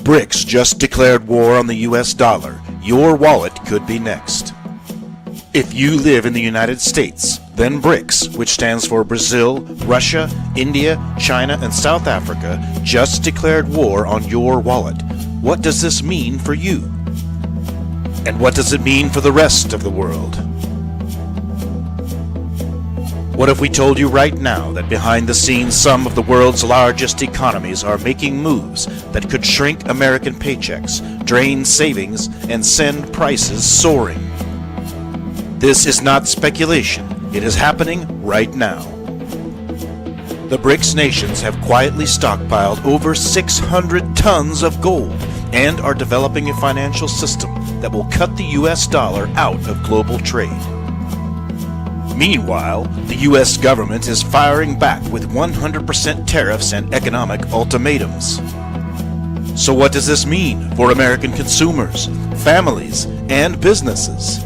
BRICS just declared war on the US dollar. Your wallet could be next. If you live in the United States, then BRICS, which stands for Brazil, Russia, India, China, and South Africa, just declared war on your wallet. What does this mean for you? And what does it mean for the rest of the world? What if we told you right now that behind the scenes some of the world's largest economies are making moves that could shrink American paychecks, drain savings, and send prices soaring? This is not speculation. It is happening right now. The BRICS nations have quietly stockpiled over 600 tons of gold and are developing a financial system that will cut the US dollar out of global trade. Meanwhile, the US government is firing back with 100% tariffs and economic ultimatums. So what does this mean for American consumers, families, and businesses?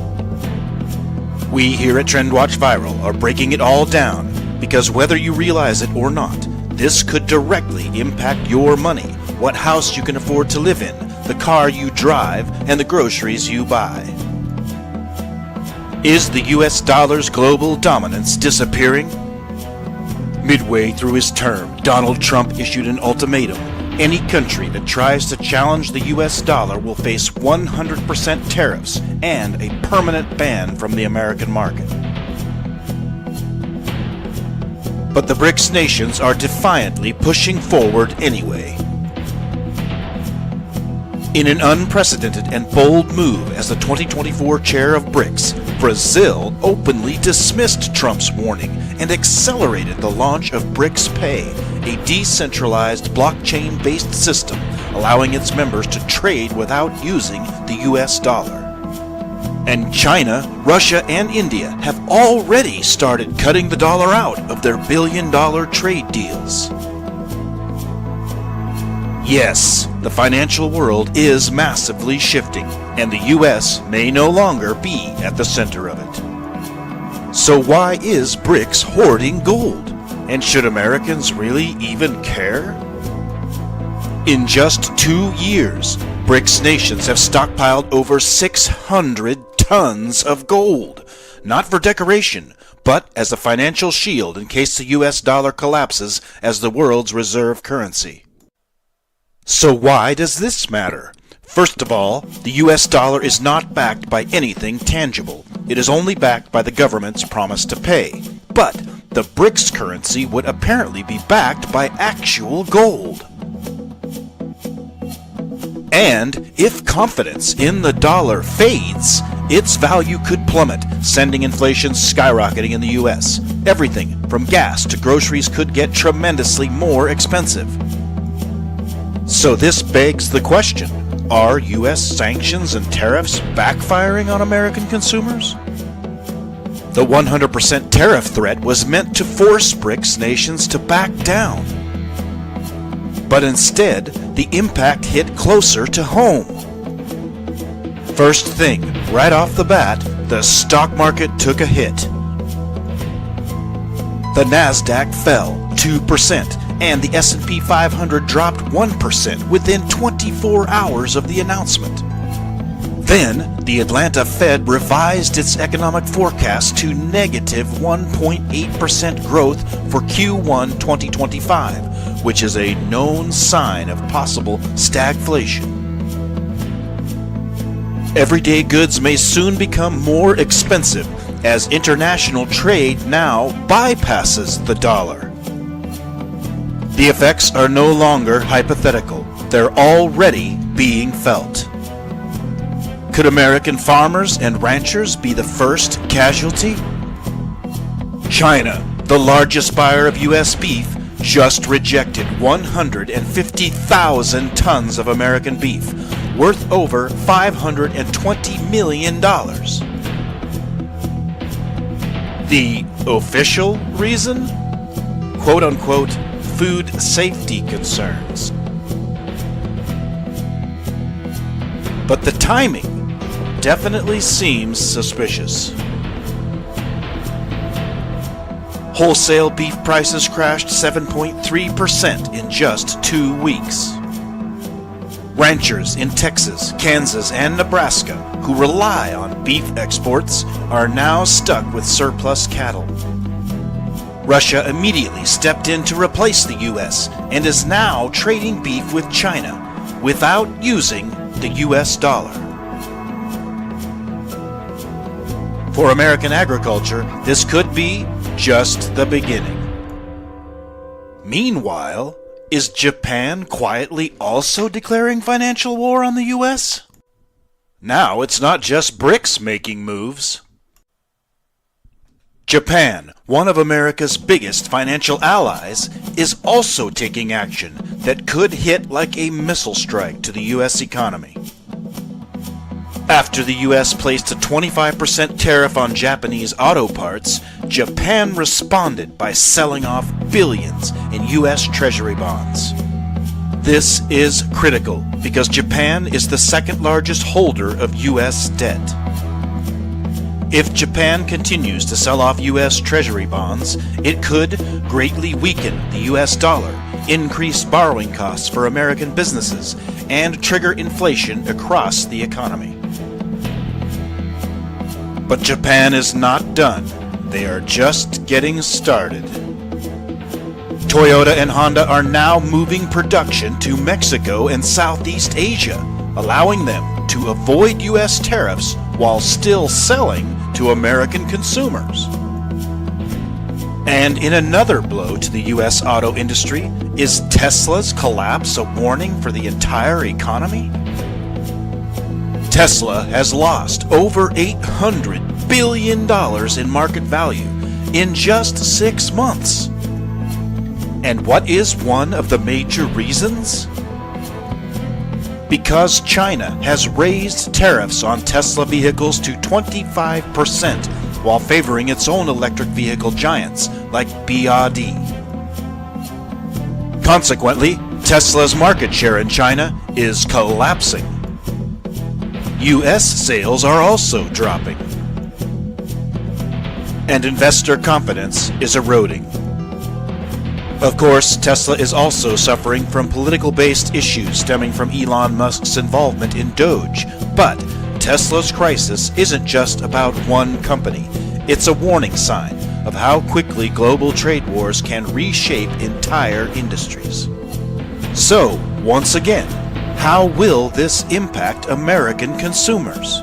We here at TrendWatch Viral are breaking it all down because whether you realize it or not, this could directly impact your money, what house you can afford to live in, the car you drive, and the groceries you buy. Is the US dollar's global dominance disappearing? Midway through his term, Donald Trump issued an ultimatum. Any country that tries to challenge the US dollar will face 100% tariffs and a permanent ban from the American market. But the BRICS nations are defiantly pushing forward anyway. In an unprecedented and bold move as the 2024 chair of BRICS, Brazil openly dismissed Trump's warning and accelerated the launch of BRICS Pay, a decentralized blockchain-based system allowing its members to trade without using the US dollar. And China, Russia, and India have already started cutting the dollar out of their billion-dollar trade deals. Yes, the financial world is massively shifting, and the US may no longer be at the center of it. So why is BRICS hoarding gold? And should Americans really even care? In just 2 years, BRICS nations have stockpiled over 600 tons of gold, not for decoration, but as a financial shield in case the US dollar collapses as the world's reserve currency. So why does this matter? First of all, the US dollar is not backed by anything tangible. It is only backed by the government's promise to pay. But the BRICS currency would apparently be backed by actual gold. And if confidence in the dollar fades, its value could plummet, sending inflation skyrocketing in the US. Everything from gas to groceries could get tremendously more expensive. So this begs the question, are US sanctions and tariffs backfiring on American consumers? The 100% tariff threat was meant to force BRICS nations to back down. But instead, the impact hit closer to home. First thing, right off the bat, the stock market took a hit. The Nasdaq fell 2%, and the S&P 500 dropped 1% within 24 hours of the announcement. Then, the Atlanta Fed revised its economic forecast to negative 1.8% growth for Q1 2025, which is a known sign of possible stagflation. Everyday goods may soon become more expensive as international trade now bypasses the dollar. The effects are no longer hypothetical. They're already being felt. Could American farmers and ranchers be the first casualty? China, the largest buyer of U.S. beef, just rejected 150,000 tons of American beef, worth over $520 million. The official reason? Quote-unquote, food safety concerns. But the timing definitely seems suspicious. Wholesale beef prices crashed 7.3% in just 2 weeks. Ranchers in Texas, Kansas, and Nebraska who rely on beef exports are now stuck with surplus cattle. Russia immediately stepped in to replace the U.S. and is now trading beef with China without using the U.S. dollar. For American agriculture, this could be just the beginning. Meanwhile, is Japan quietly also declaring financial war on the U.S.? Now it's not just BRICS making moves. Japan, one of America's biggest financial allies, is also taking action that could hit like a missile strike to the U.S. economy. After the U.S. placed a 25% tariff on Japanese auto parts, Japan responded by selling off billions in U.S. Treasury bonds. This is critical because Japan is the second largest holder of U.S. debt. If Japan continues to sell off U.S. Treasury bonds, it could greatly weaken the U.S. dollar, increase borrowing costs for American businesses, and trigger inflation across the economy. But Japan is not done. They are just getting started. Toyota and Honda are now moving production to Mexico and Southeast Asia, allowing them to avoid U.S. tariffs while still selling to American consumers. And in another blow to the U.S. auto industry, is Tesla's collapse a warning for the entire economy? Tesla has lost over $800 billion in market value in just 6 months. And what is one of the major reasons? Because China has raised tariffs on Tesla vehicles to 25% while favoring its own electric vehicle giants like BYD. Consequently, Tesla's market share in China is collapsing. U.S. sales are also dropping. And investor confidence is eroding. Of course, Tesla is also suffering from political-based issues stemming from Elon Musk's involvement in Doge. But Tesla's crisis isn't just about one company. It's a warning sign of how quickly global trade wars can reshape entire industries. So, once again, how will this impact American consumers?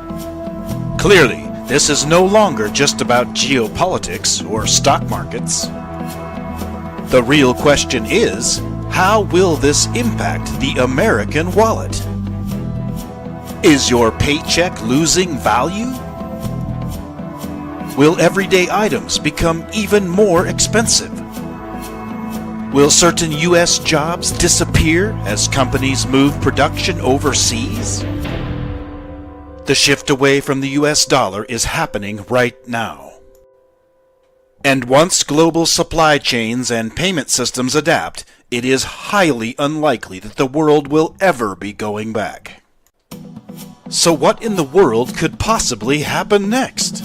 Clearly, this is no longer just about geopolitics or stock markets. The real question is, how will this impact the American wallet? Is your paycheck losing value? Will everyday items become even more expensive? Will certain U.S. jobs disappear as companies move production overseas? The shift away from the U.S. dollar is happening right now. And once global supply chains and payment systems adapt, it is highly unlikely that the world will ever be going back. So what in the world could possibly happen next?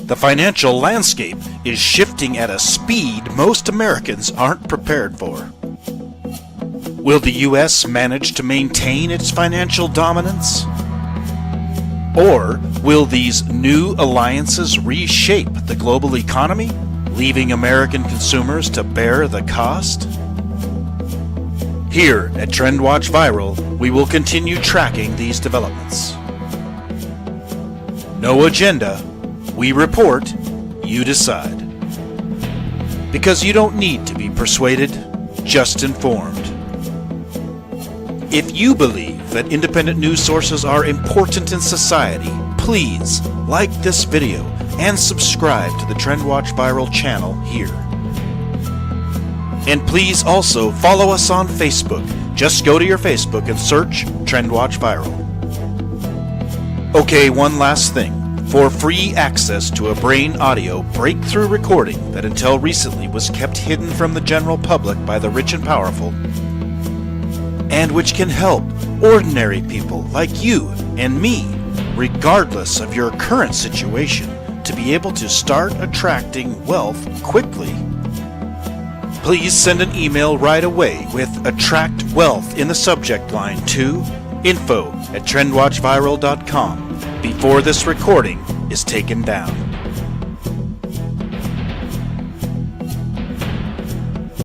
The financial landscape is shifting at a speed most Americans aren't prepared for. Will the U.S. manage to maintain its financial dominance? Or will these new alliances reshape the global economy, leaving American consumers to bear the cost? Here at TrendWatch Viral, we will continue tracking these developments. No agenda. We report, you decide. Because you don't need to be persuaded, just informed. If you believe that independent news sources are important in society, please like this video and subscribe to the TrendWatch Viral channel here. And please also follow us on Facebook. Just go to your Facebook and search TrendWatch Viral. Okay, one last thing. For free access to a Brain Audio breakthrough recording that until recently was kept hidden from the general public by the rich and powerful, and which can help ordinary people like you and me, regardless of your current situation, to be able to start attracting wealth quickly, Please send an email right away with Attract Wealth in the subject line to info@trendwatchviral.com before this recording is taken down.